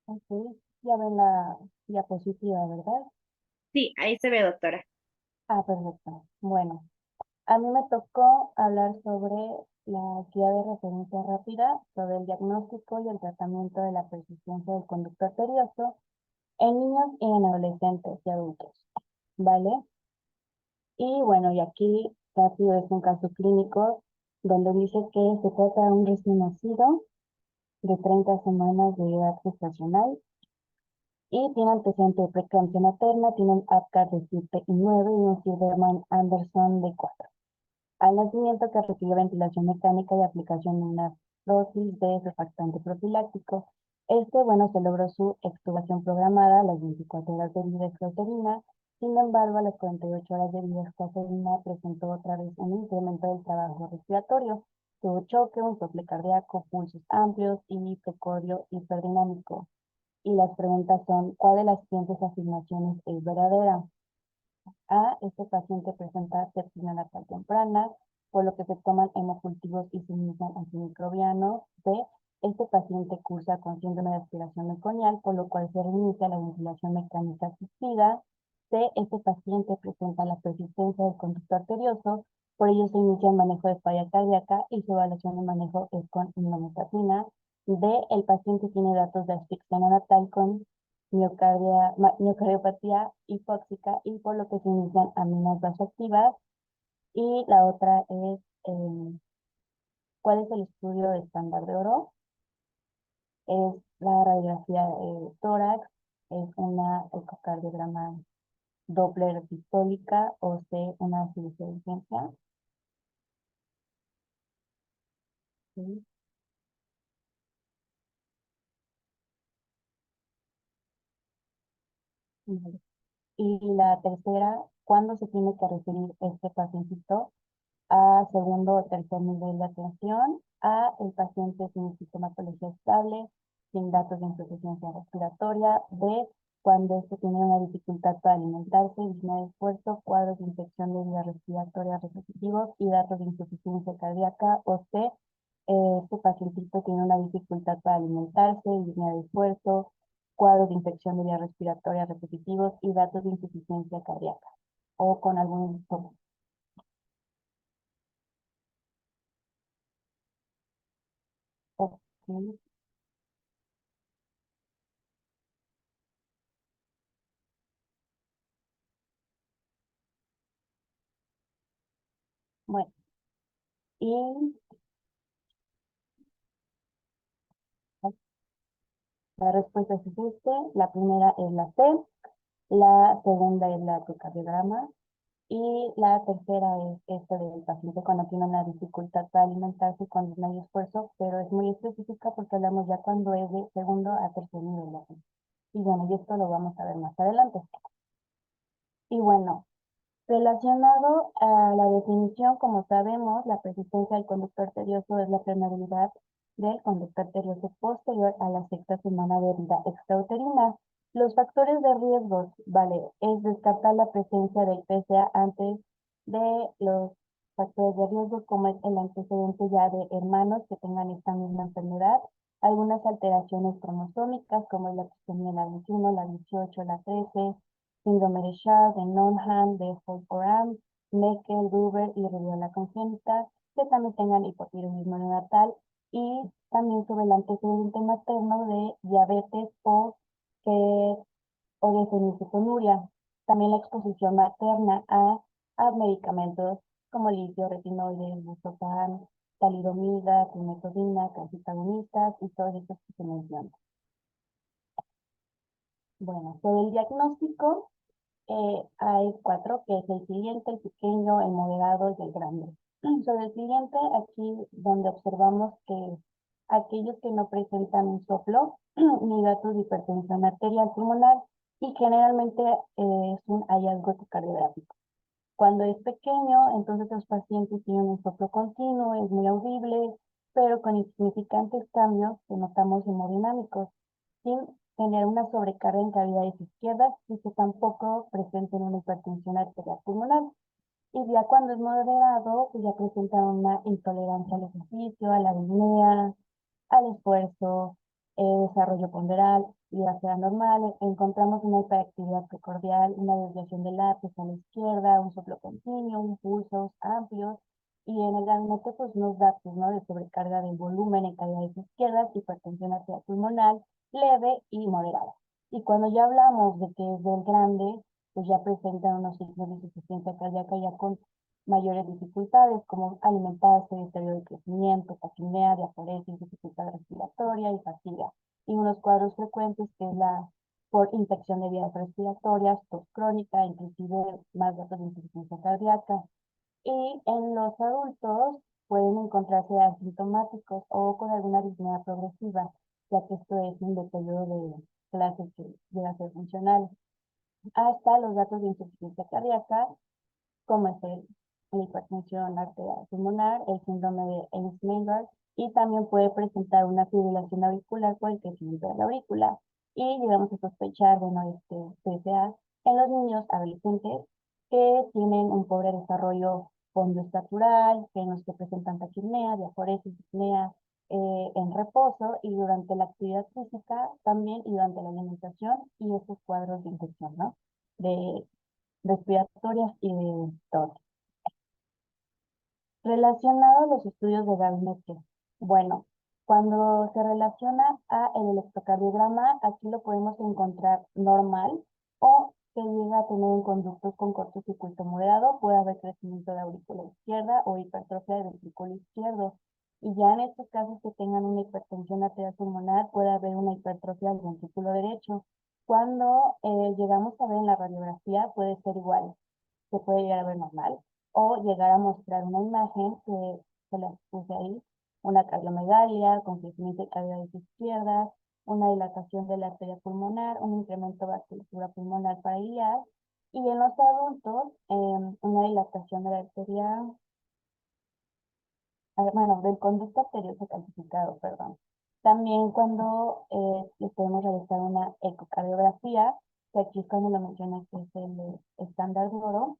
Ok, ya ven la diapositiva, ¿verdad? Sí, ahí se ve, doctora. Ah, perfecto. Bueno, a mí me tocó hablar sobre la guía de referencia rápida, sobre el diagnóstico y el tratamiento de la persistencia del conducto arterioso en niños y en adolescentes y adultos, ¿vale? Y bueno, y aquí rápido es un caso clínico donde dice que se trata de un recién nacido de 30 semanas de edad gestacional y tiene antecedente de preeclampsia materna, tiene un APGAR de 7 y 9 y un Silverman-Anderson de 4. Al nacimiento que recibió ventilación mecánica y aplicación de una dosis de surfactante profiláctico. Bueno, se logró su extubación programada a las 24 horas de vida extrauterina. Sin embargo, a las 48 horas de vida extrauterina presentó otra vez un incremento del trabajo respiratorio. Tuvo choque, un sople cardíaco, pulsos amplios y precordio hiperdinámico. Y las preguntas son, ¿cuál de las siguientes afirmaciones es verdadera? A, este paciente presenta sepsis neonatal temprana, por lo que se toman hemocultivos y se inician antimicrobianos. B, este paciente cursa con síndrome de aspiración meconial, por lo cual se reinicia la ventilación mecánica asistida. C, este paciente presenta la persistencia del conducto arterioso, por ello se inicia el manejo de falla cardíaca y su evaluación de manejo es con inmunostatina. D, el paciente tiene datos de asfixia neonatal con miocardiopatía hipóxica y por lo que se inician aminas vasoactivas. Y la otra es, ¿cuál es el estudio de estándar de oro? Es la radiografía de tórax, es una ecocardiograma Doppler sistólica o C, una cirugía de urgencia. Sí, vale. Y la tercera, ¿cuándo se tiene que referir este pacientito a segundo o tercer nivel de atención? A, el paciente sin sintomatología estable, sin datos de insuficiencia respiratoria. B, cuando este tiene una dificultad para alimentarse, disnea de esfuerzo, cuadros de infección de vías respiratorias repetitivos y datos de insuficiencia cardíaca. O C, este pacientito tiene una dificultad para alimentarse, disnea de esfuerzo, cuadros de infección de vías respiratorias repetitivos y datos de insuficiencia cardíaca. O con algún... Ok, bueno. Y la respuesta es este. La primera es la C, la segunda es la ecocardiograma y la tercera es esta del paciente cuando tiene una dificultad para alimentarse cuando no hay esfuerzo, pero es muy específica porque hablamos ya cuando es de segundo a tercer nivel. Y bueno, y esto lo vamos a ver más adelante. Y bueno, relacionado a la definición, como sabemos, la persistencia del conducto arterioso es la permeabilidad del conducto arterioso posterior a la sexta semana de vida extrauterina. Los factores de riesgo, vale, es descartar la presencia del PSA antes de los factores de riesgo, como es el antecedente ya de hermanos que tengan esta misma enfermedad, algunas alteraciones cromosómicas, como es la trisomía la 21, la 18, la 13, síndrome de Shah, de Noonan, de Holt-Oram, Meckel, Gruber y rubiola congénita, que también tengan hipotiroidismo neonatal y también sobre el antecedente materno de diabetes que, o de fenilketonuria. También la exposición materna a medicamentos como litio, retinoides, buscopan, talidomida, trimetodina, calcitagonistas y todos estos que se mencionan. Bueno, sobre el diagnóstico, hay cuatro, que es el siguiente, el pequeño, el moderado y el grande. Sobre el siguiente, aquí donde observamos que aquellos que no presentan un soplo ni datos de hipertensión arterial pulmonar y generalmente es un hallazgo ecocardiográfico. Cuando es pequeño, entonces los pacientes tienen un soplo continuo, es muy audible, pero con insignificantes cambios que notamos hemodinámicos, sin tener una sobrecarga en cavidades izquierdas y que tampoco presenten una hipertensión arterial pulmonar. Y ya cuando es moderado, pues ya presentan una intolerancia al ejercicio, a la apnea, al esfuerzo, desarrollo ponderal, vida normal, encontramos una hiperactividad precordial, una desviación del lápiz a la izquierda, un soplo continuo, impulsos amplios, y en el gabinete pues unos datos, ¿no? De sobrecarga del volumen en cavidades izquierdas, hipertensión arterial pulmonar, leve y moderada. Y cuando ya hablamos de que es del grande, pues ya presentan unos signos de insuficiencia cardíaca ya con mayores dificultades como alimentarse, deterioro de crecimiento, taquimea, diaforesis, dificultad respiratoria y fatiga. Y unos cuadros frecuentes que es la por infección de vías respiratorias, tos crónica, inclusive más datos de insuficiencia cardíaca. Y en los adultos pueden encontrarse asintomáticos o con alguna arritmia progresiva, ya que esto es un deterioro de clases que llega a ser funcional. Hasta los datos de insuficiencia cardíaca, como es la hipertensión arterial pulmonar, el síndrome de Ernst-Menger, y también puede presentar una fibrilación auricular por el crecimiento de la aurícula. Y llegamos a sospechar, bueno, PSA en los niños adolescentes que tienen un pobre desarrollo pondoestatural, que en los que presentan taquipnea, diaforesis, disnea, en reposo y durante la actividad física también y durante la alimentación y estos cuadros de infección, ¿no? De respiratorias y de tos. Relacionado a los estudios de gabinete. Bueno, cuando se relaciona a el electrocardiograma, aquí lo podemos encontrar normal o que llega a tener en conductos con cortocircuito moderado, puede haber crecimiento de aurícula izquierda o hipertrofia del ventrículo izquierdo. Y ya en estos casos que tengan una hipertensión arterial pulmonar, puede haber una hipertrofia del ventrículo derecho. Cuando llegamos a ver en la radiografía, puede ser igual, se puede llegar a ver normal o llegar a mostrar una imagen que se las puse ahí, una cardiomegalia con crecimiento de cavidades izquierdas, una dilatación de la arteria pulmonar, un incremento de vasculatura pulmonar para guiar, y en los adultos una dilatación de la arteria, bueno, del conducto arterioso calcificado, perdón. También cuando les podemos realizar una ecocardiografía, que aquí es cuando lo mencioné que es el estándar de oro.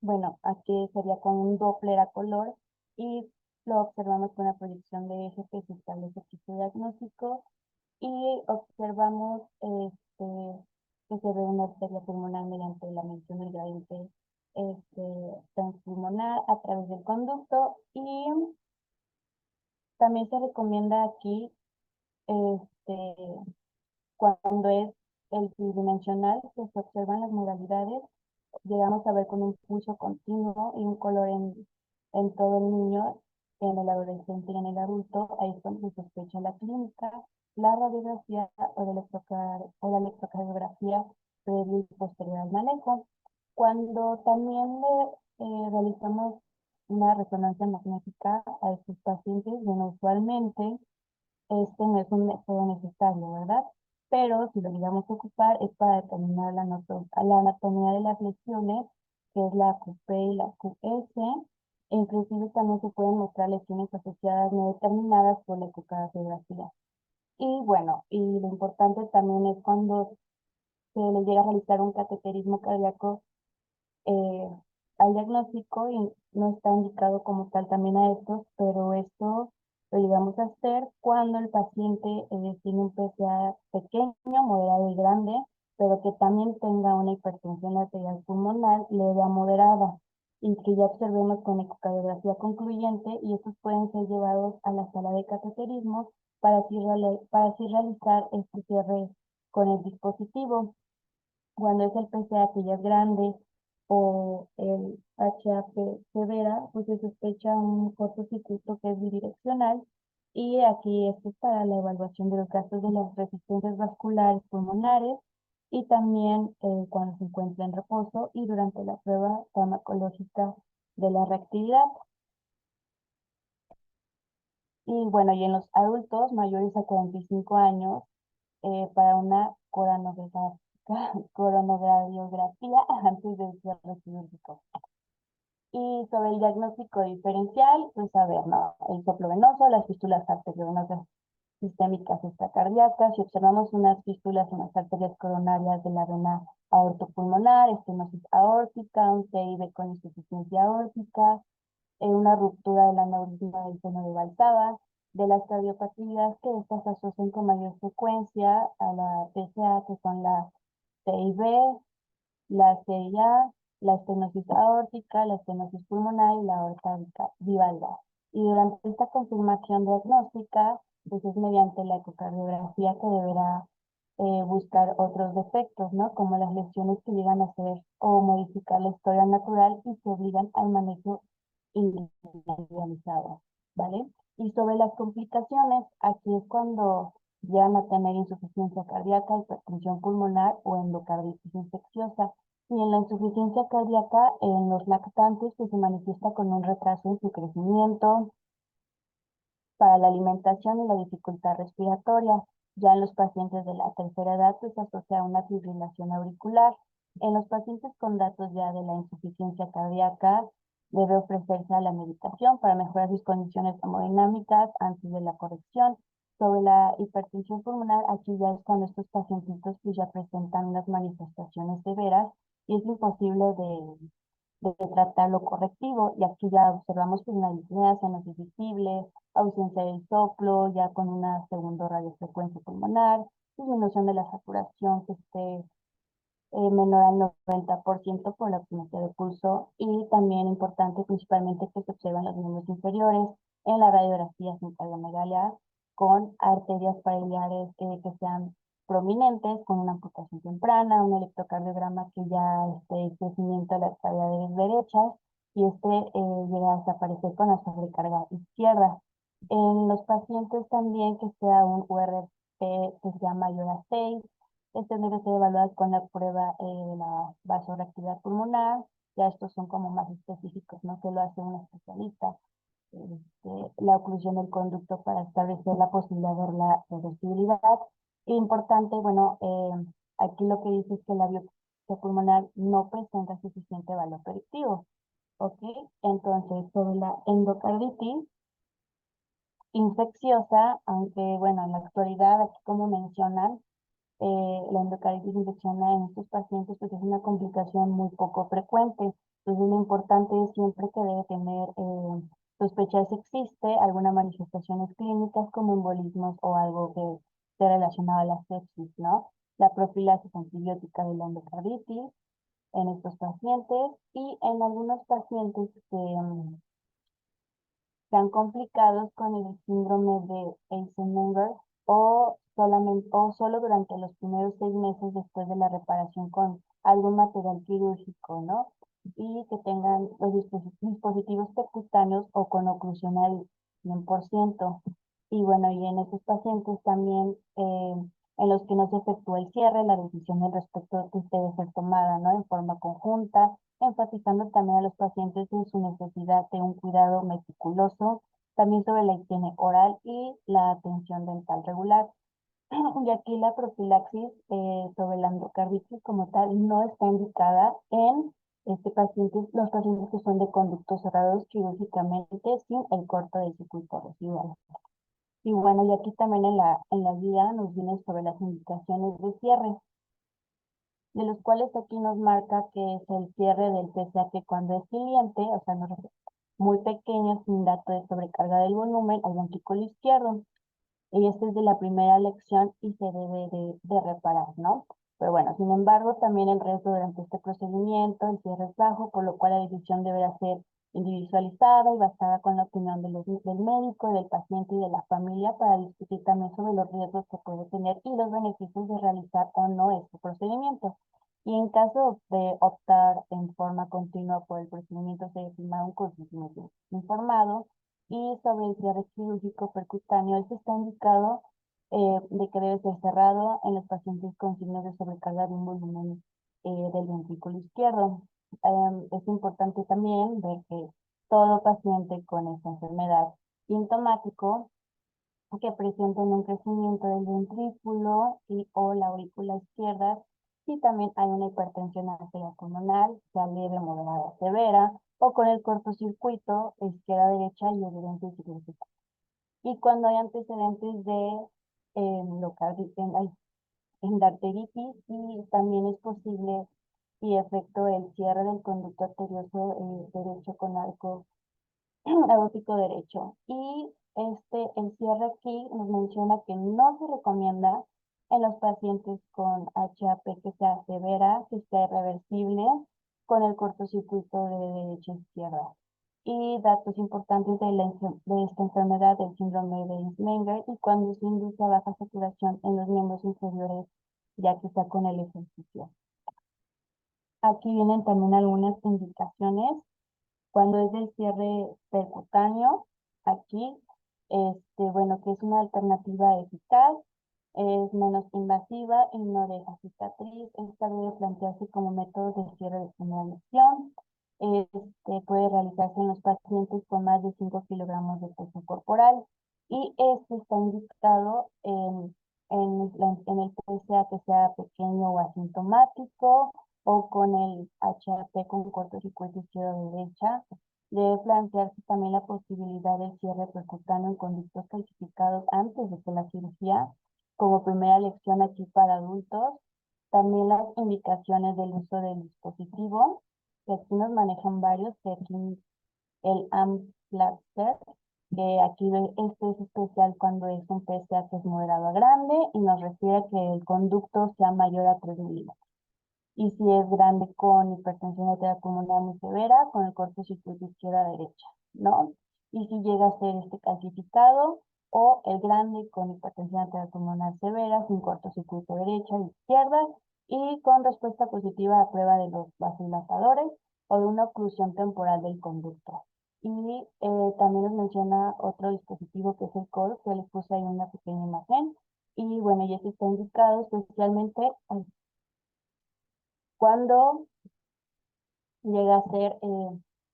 Bueno, aquí sería con un Doppler a color y lo observamos con la proyección de eje que se establece aquí su diagnóstico y observamos que se ve una arteria pulmonar mediante la medición del gradiente transpulmonar a través del conducto y también se recomienda aquí este, cuando es el tridimensional que se observan las modalidades, llegamos a ver con un pulso continuo y un color en todo el niño, en el adolescente y en el adulto. Ahí es cuando se sospecha la clínica, la radiografía o la electrocardiografía previo y posterior al manejo. Cuando también realizamos una resonancia magnética a estos pacientes, bueno, usualmente este no es un método necesario, ¿verdad? Pero si lo llegamos a ocupar es para determinar la anatomía de las lesiones, que es la QP y la QS, e inclusive también se pueden mostrar lesiones asociadas no determinadas por la ecocardiografía. Y bueno, y lo importante también es cuando se le llega a realizar un cateterismo cardíaco eh, al diagnóstico y no está indicado como tal también a estos, pero esto lo llegamos a hacer cuando el paciente tiene un PSA pequeño, moderado y grande, pero que también tenga una hipertensión arterial pulmonar leve a moderada y que ya observemos con ecocardiografía concluyente y estos pueden ser llevados a la sala de cateterismo para así realizar este cierre con el dispositivo. Cuando es el PCA que ya es grande o el HAP severa, pues se sospecha un cortocircuito que es bidireccional y aquí esto es para la evaluación de los casos de las resistencias vasculares pulmonares y también cuando se encuentra en reposo y durante la prueba farmacológica de la reactividad. Y bueno, y en los adultos mayores a 45 años, para una coronogradiografía antes del cierre quirúrgico. Y sobre el diagnóstico diferencial, pues a ver, ¿no? El soplo venoso, las fístulas arteriovenosas sistémicas extracardíacas, si observamos unas fístulas en las arterias coronarias de la vena aortopulmonar, estenosis aórtica, un CIB con insuficiencia aórtica, una ruptura del aneurisma del seno de Valsalva, De las cardiopatías que estas se asocian con mayor frecuencia a la PCA, que son la CIB, la CIA, la estenosis aórtica, la estenosis pulmonar y la aorta bivalva. Y durante esta confirmación diagnóstica, pues es mediante la ecocardiografía que deberá buscar otros defectos, ¿no? Como las lesiones que llegan a ser o modificar la historia natural y se obligan al manejo individualizado, ¿vale? Y sobre las complicaciones, aquí es cuando llegan a tener insuficiencia cardíaca, hipertensión pulmonar o endocarditis infecciosa. Y en la insuficiencia cardíaca, en los lactantes, pues se manifiesta con un retraso en su crecimiento, para la alimentación y la dificultad respiratoria. Ya en los pacientes de la tercera edad, pues se asocia a una fibrilación auricular. En los pacientes con datos ya de la insuficiencia cardíaca, debe ofrecerse a la medicación para mejorar sus condiciones hemodinámicas antes de la corrección. Sobre la hipertensión pulmonar, aquí ya es cuando estos pacientitos pues ya presentan unas manifestaciones severas y es imposible de tratar lo correctivo, y aquí ya observamos pues una disnea, cianosis visible, ausencia del soplo, ya con una segunda radiofrecuencia pulmonar, disminución de la saturación que esté menor al 90% por la ausencia de pulso, y también importante principalmente que se observan los miembros inferiores en la radiografía sin cardiomegalia con arterias paraliares que sean prominentes, con una amputación temprana, un electrocardiograma que ya esté el crecimiento de las cavidades derechas y llega a desaparecer con la sobrecarga izquierda. En los pacientes también que sea un URP que sea mayor a 6, este debe ser evaluado con la prueba de la vasoreactividad pulmonar. Ya estos son como más específicos, ¿no? Que lo hace un especialista. La oclusión del conducto para establecer la posibilidad de la reversibilidad. Importante, bueno, aquí lo que dice es que la biopsia pulmonar no presenta suficiente valor predictivo. ¿Ok? Entonces, sobre la endocarditis infecciosa, aunque, bueno, en la actualidad, aquí como mencionan, la endocarditis infecciosa en estos pacientes pues es una complicación muy poco frecuente. Entonces lo importante es siempre que debe tener sospecha si existe alguna manifestaciones clínicas como embolismos o algo que esté relacionado a la sepsis, ¿no? La profilaxis antibiótica de la endocarditis en estos pacientes y en algunos pacientes que sean complicados con el síndrome de Eisenmenger o solo durante los primeros 6 meses después de la reparación con algún material quirúrgico, ¿no? Y que tengan los dispositivos percutáneos o con oclusión al 100%. Y bueno, y en estos pacientes también en los que no se efectúa el cierre, la decisión al respecto pues debe ser tomada, ¿no? En forma conjunta, enfatizando también a los pacientes en su necesidad de un cuidado meticuloso, también sobre la higiene oral y la atención dental regular. Y aquí la profilaxis sobre la endocarditis como tal no está indicada en los pacientes que son de conductos cerrados quirúrgicamente sin el corte del circuito residual. Y bueno, y aquí también en la guía nos viene sobre las indicaciones de cierre, de los cuales aquí nos marca que es el cierre del PCA que cuando es siliente, o sea, muy pequeño, sin dato de sobrecarga del volumen al ventrículo izquierdo. Y este es de la primera lección y se debe de reparar, ¿no? Pero bueno, sin embargo, también el riesgo durante este procedimiento, el cierre es bajo, por lo cual la decisión deberá ser individualizada y basada con la opinión del médico, del paciente y de la familia para discutir también sobre los riesgos que puede tener y los beneficios de realizar o no este procedimiento. Y en caso de optar en forma continua por el procedimiento, se firma un consentimiento informado. Y sobre el cierre quirúrgico percutáneo, este está indicado de que debe ser cerrado en los pacientes con signos de sobrecarga de un volumen del ventrículo izquierdo. Es importante también ver que todo paciente con esta enfermedad sintomático que presenten un crecimiento del ventrículo y o la aurícula izquierda, y también hay una hipertensión arterial pulmonar, sea leve, moderada, severa, o con el cortocircuito izquierda-derecha y evidencia significativa. Y cuando hay antecedentes de endarteritis, y también es posible y efecto el cierre del conducto arterioso derecho con arco aórtico derecho. Y el cierre aquí nos menciona que no se recomienda en los pacientes con HAP que sea severa, que sea irreversible, con el cortocircuito de derecha a izquierda. Y datos importantes de esta enfermedad, del síndrome de Inslinger, y cuando se induce a baja saturación en los miembros inferiores, ya que está con el ejercicio. Aquí vienen también algunas indicaciones cuando es del cierre percutáneo. Aquí, bueno, que es una alternativa eficaz, es menos invasiva y no deja cicatriz. Esta debe plantearse como método de cierre de primera elección. Puede realizarse en los pacientes con más de 5 kilogramos de peso corporal y este está indicado en el PSA que sea pequeño o asintomático o con el HAP con cortocircuito izquierdo-derecha. Debe plantearse también la posibilidad del cierre percutáneo en conductos calcificados antes de que la cirugía, como primera lección aquí para adultos. También las indicaciones del uso del dispositivo, que aquí nos manejan varios, que aquí el Amplaster, que aquí este es especial cuando es un PSA que es moderado a grande y nos refiere a que el conducto sea mayor a 3 milímetros. Y si es grande con hipertensión arterial pulmonar muy severa, con el cortocircuito izquierda-derecha, ¿no? Y si llega a ser calcificado, o el grande con hipertensión arterial pulmonar severa, sin cortocircuito derecha e izquierda, y con respuesta positiva a prueba de los vasodilatadores o de una oclusión temporal del conducto. Y también nos menciona otro dispositivo que es el COR, que les puse ahí una pequeña imagen. Y bueno, y este está indicado especialmente cuando llega a ser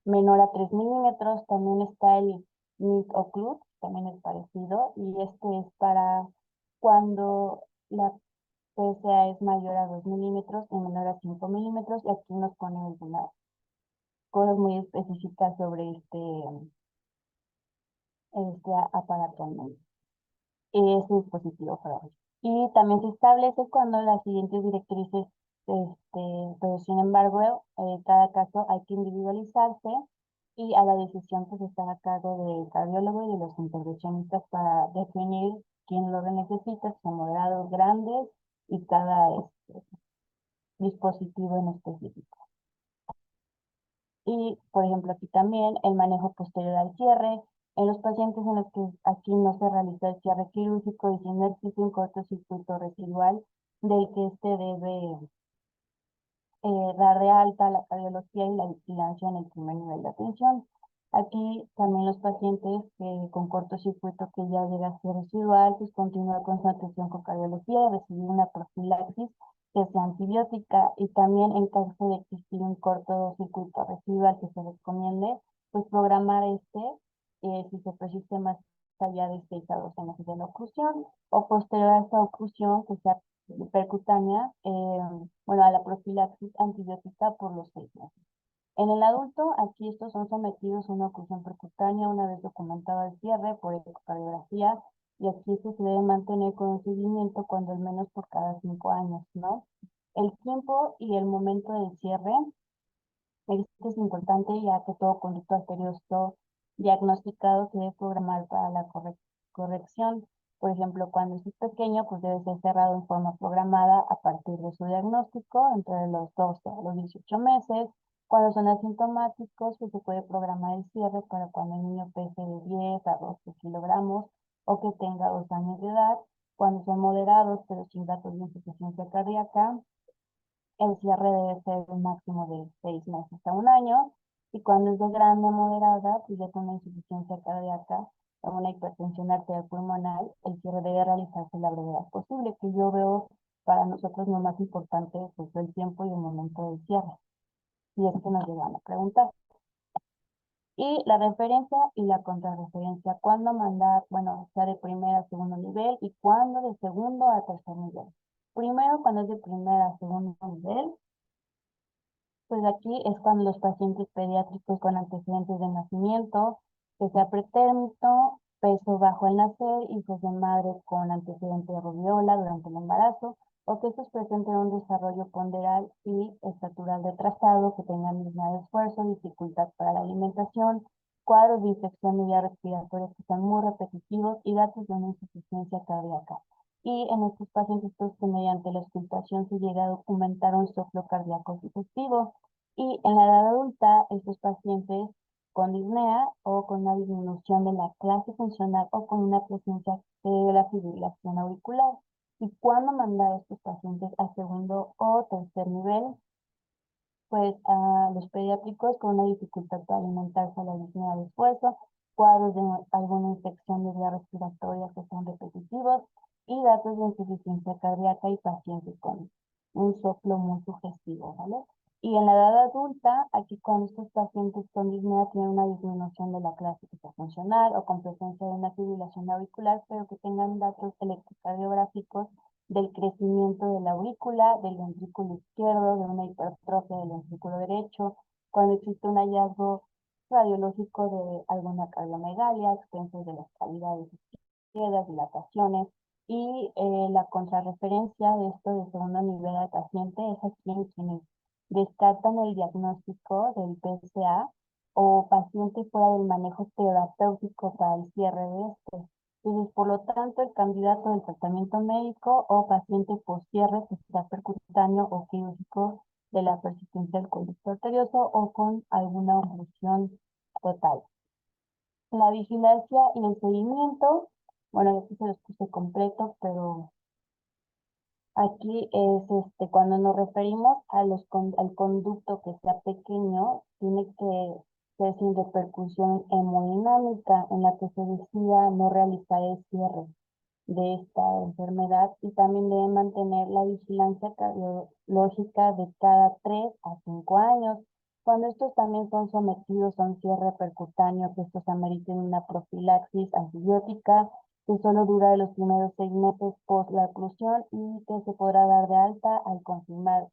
menor a 3 milímetros. También está el NIT Occlude, también es parecido, y este es para cuando la PSA es mayor a 2 milímetros y menor a 5 milímetros, y aquí nos pone algunas cosas muy específicas sobre este aparato, ¿no? Es un dispositivo, perdón. Y también se establece cuando las siguientes directrices, pero sin embargo, cada caso hay que individualizarse y a la decisión pues está a cargo del cardiólogo y de los intervencionistas para definir quién lo necesita, si son moderados, grandes y cada dispositivo en específico. Y, por ejemplo, aquí también el manejo posterior al cierre. En los pacientes en los que aquí no se realiza el cierre quirúrgico y si no existe un cortocircuito residual del que debe dar de alta la cardiología y la vigilancia en el primer nivel de atención. Aquí también los pacientes con cortocircuito que ya llega a ser residual, pues continúa con su atención con cardiología y recibir una profilaxis que sea antibiótica, y también en caso de existir un cortocircuito residual que se recomiende, pues programar si se persiste más allá de 6 a 12 meses de la oclusión, o posterior a esta oclusión que sea percutánea, bueno, a la profilaxis antibiótica por los 6 meses. En el adulto, aquí estos son sometidos a una oclusión percutánea una vez documentado el cierre por ecocardiografía, y aquí se debe mantener con un seguimiento cuando al menos por cada 5 años, ¿no? El tiempo y el momento del cierre, esto es importante ya que todo conducto arterioso diagnosticado se debe programar para la corrección. Por ejemplo, cuando es pequeño, pues debe ser cerrado en forma programada a partir de su diagnóstico, entre los 12 a los 18 meses. Cuando son asintomáticos, pues se puede programar el cierre para cuando el niño pese de 10 a 12 kilogramos o que tenga 2 años de edad. Cuando son moderados, pero sin datos de insuficiencia cardíaca, el cierre debe ser un máximo de 6 meses a un año, y cuando es de grande o moderada, pues ya con una insuficiencia cardíaca o una hipertensión arterial pulmonar, el cierre debe realizarse la brevedad posible, que yo veo para nosotros lo más importante, pues el tiempo y el momento del cierre, y es que nos llegan a preguntar. Y la referencia y la contrarreferencia, cuándo mandar, bueno, sea de primer a segundo nivel y cuándo de segundo a tercer nivel. Primero, cuando es de primer a segundo nivel, pues aquí es cuando los pacientes pediátricos con antecedentes de nacimiento, que sea pretérmino, peso bajo al nacer, hijos de madre con antecedente de rubiola durante el embarazo, o que estos presenten un desarrollo ponderal y estatural retrasado, que tengan disnea de esfuerzo, dificultad para la alimentación, cuadros de infección de vías respiratorias que sean muy repetitivos y datos de una insuficiencia cardíaca. Y en estos pacientes, pues, que mediante la auscultación se llega a documentar un soplo cardíaco sugestivo. Y en la edad adulta, estos pacientes con disnea o con una disminución de la clase funcional o con una presencia de la fibrilación auricular. ¿Y cuándo mandar a estos pacientes a segundo o tercer nivel? Pues a los pediátricos con una dificultad para alimentarse a la disnea de esfuerzo, cuadros de alguna infección de vías respiratorias que son repetitivos y datos de insuficiencia cardíaca y pacientes con un soplo muy sugestivo, ¿vale? Y en la edad adulta, aquí cuando estos pacientes con disnea tienen una disminución de la clásica funcional o con presencia de una fibrilación auricular, pero que tengan datos electrocardiográficos del crecimiento de la aurícula, del ventrículo izquierdo, de una hipertrofia del ventrículo derecho, cuando existe un hallazgo radiológico de alguna cardiomegalia, extensión de las cavidades izquierdas, dilataciones, y la contrarreferencia de esto de segundo nivel al paciente es aquí en quienes descartan el diagnóstico del PSA o paciente fuera del manejo terapéutico para el cierre de este. Entonces, por lo tanto, el candidato del tratamiento médico o paciente poscierre que sea percutáneo o quirúrgico de la persistencia del conducto arterioso o con alguna oclusión total. La vigilancia y el seguimiento, bueno, aquí se los puse completo, pero aquí es cuando nos referimos a al conducto que sea pequeño, tiene que ser sin repercusión hemodinámica, en la que se decida no realizar el cierre de esta enfermedad y también debe mantener la vigilancia cardiológica de cada 3 a 5 años. Cuando estos también son sometidos a un cierre percutáneo, que estos ameriten una profilaxis antibiótica, que solo dura de los primeros 6 meses post la oclusión y que se podrá dar de alta al confirmar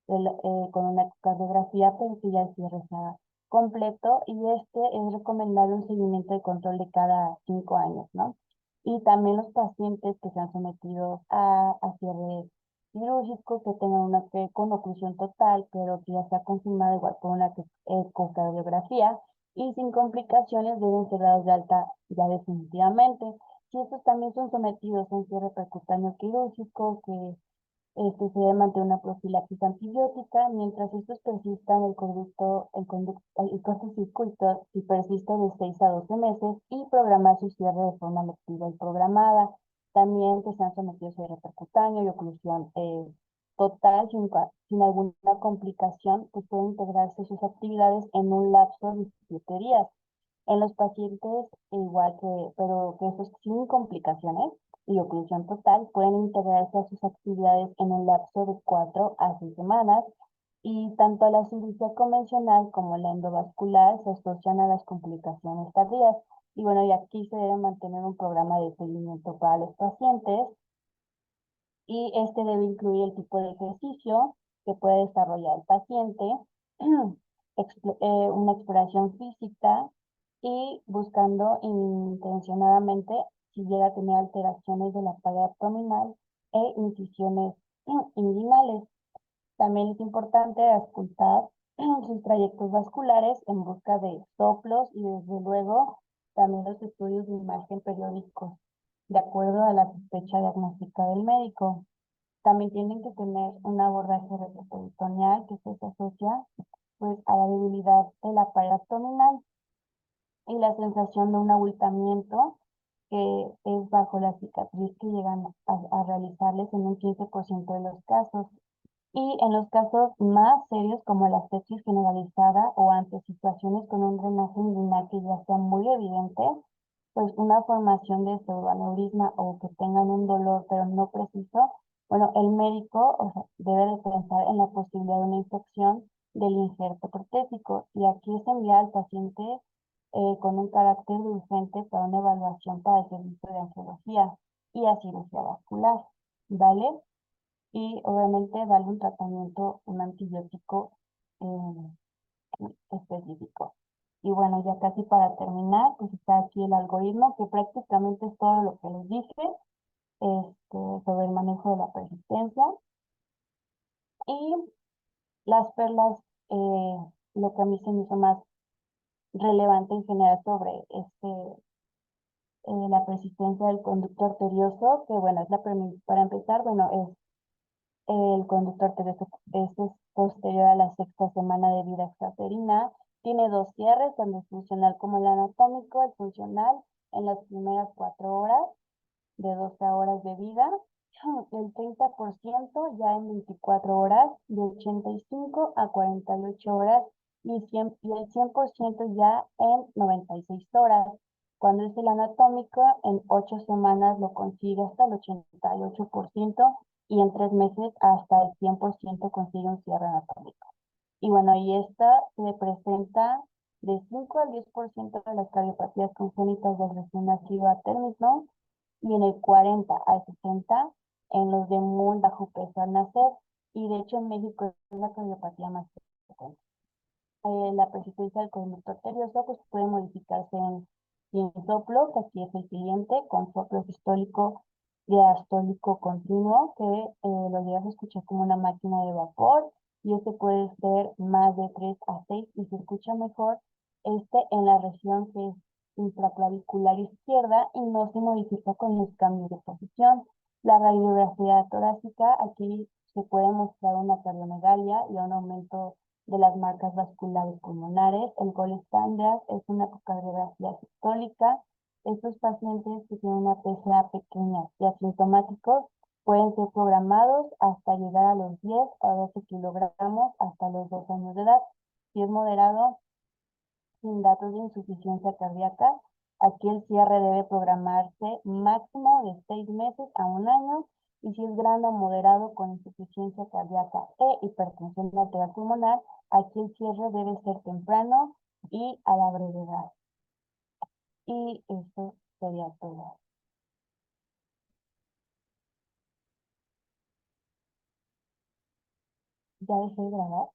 con una ecocardiografía, pero que ya el cierre sea completo y es recomendable un seguimiento de control de cada 5 años, ¿no? Y también los pacientes que sean sometidos a cierre quirúrgico, que tengan una con oclusión total, pero que ya sea confirmada igual con una ecocardiografía y sin complicaciones deben ser dados de alta ya definitivamente. Si estos también son sometidos a un cierre percutáneo quirúrgico, que se debe mantener una profilaxis antibiótica mientras estos persistan el cortocircuito si persiste de 6 a 12 meses y programar su cierre de forma lectiva y programada. También que sean sometidos a repercutáneo y oclusión total sin alguna complicación, pues pueden integrarse sus actividades en un lapso de 7 días. En los pacientes, igual pero que estos sin complicaciones y oclusión total, pueden integrarse a sus actividades en un lapso de 4 a 6 semanas y tanto la cirugía convencional como la endovascular se asocian a las complicaciones tardías. Y bueno, y aquí se debe mantener un programa de seguimiento para los pacientes y este debe incluir el tipo de ejercicio que puede desarrollar el paciente, una exploración física y buscando intencionadamente si llega a tener alteraciones de la pared abdominal e incisiones inguinales. También es importante auscultar sus trayectos vasculares en busca de soplos y desde luego también los estudios de imagen periódicos, de acuerdo a la sospecha diagnóstica del médico. También tienen que tener un abordaje retroperitoneal que se asocia pues a la debilidad de la pared abdominal y la sensación de un abultamiento que es bajo la cicatriz que llegan a realizarles en un 15% de los casos. Y en los casos más serios como la sepsis generalizada o ante situaciones con un drenaje inguinal que ya sea muy evidente, pues una formación de pseudoaneurisma o que tengan un dolor pero no preciso, bueno, el médico debe de pensar en la posibilidad de una infección del injerto protésico y aquí es enviar al paciente con un carácter urgente para una evaluación para el servicio de angiología y a cirugía vascular, ¿vale? Y obviamente darle un tratamiento, un antibiótico específico. Y bueno, ya casi para terminar, pues está aquí el algoritmo, que prácticamente es todo lo que les dije sobre el manejo de la persistencia. Y las perlas, lo que a mí se me hizo más relevante en general sobre la persistencia del conducto arterioso, que bueno, es para empezar, bueno, es el conducto arterioso este es posterior a la sexta semana de vida extraterina. Tiene dos cierres, tanto el funcional como el anatómico. El funcional en las primeras 4 horas de 12 horas de vida, el 30% ya en 24 horas, de 85 a 48 horas, y el 100% ya en 96 horas. Cuando es el anatómico, en 8 semanas lo consigue hasta el 88% y en 3 meses hasta el 100% consigue un cierre anatómico. Y bueno, y esta se presenta de 5 al 10% de las cardiopatías congénitas del recién nacido a término y en el 40 al 60 en los de muy bajo peso al nacer. Y de hecho en México es la cardiopatía más frecuente. La persistencia del conducto arterioso pues puede modificarse en sin soplo, que aquí es el siguiente, con soplo sistólico diastólico continuo, que lo llevas a escuchar como una máquina de vapor, y este puede ser más de 3 a 6 y se escucha mejor en la región que es intraclavicular izquierda y no se modifica con los cambios de posición. La radiografía torácica, aquí se puede mostrar una cardiomegalia y un aumento de las marcas vasculares pulmonares. El gold standard es una ecocardiografía sistólica. Estos pacientes que tienen una PSA pequeña y asintomáticos pueden ser programados hasta llegar a los 10 o 12 kilogramos hasta los 2 años de edad. Si es moderado, sin datos de insuficiencia cardíaca, aquí el cierre debe programarse máximo de 6 meses a un año, y si es grande o moderado con insuficiencia cardíaca e hipertensión arterial pulmonar, aquí el cierre debe ser temprano y a la brevedad. Y eso sería todo. Ya dejé de grabar.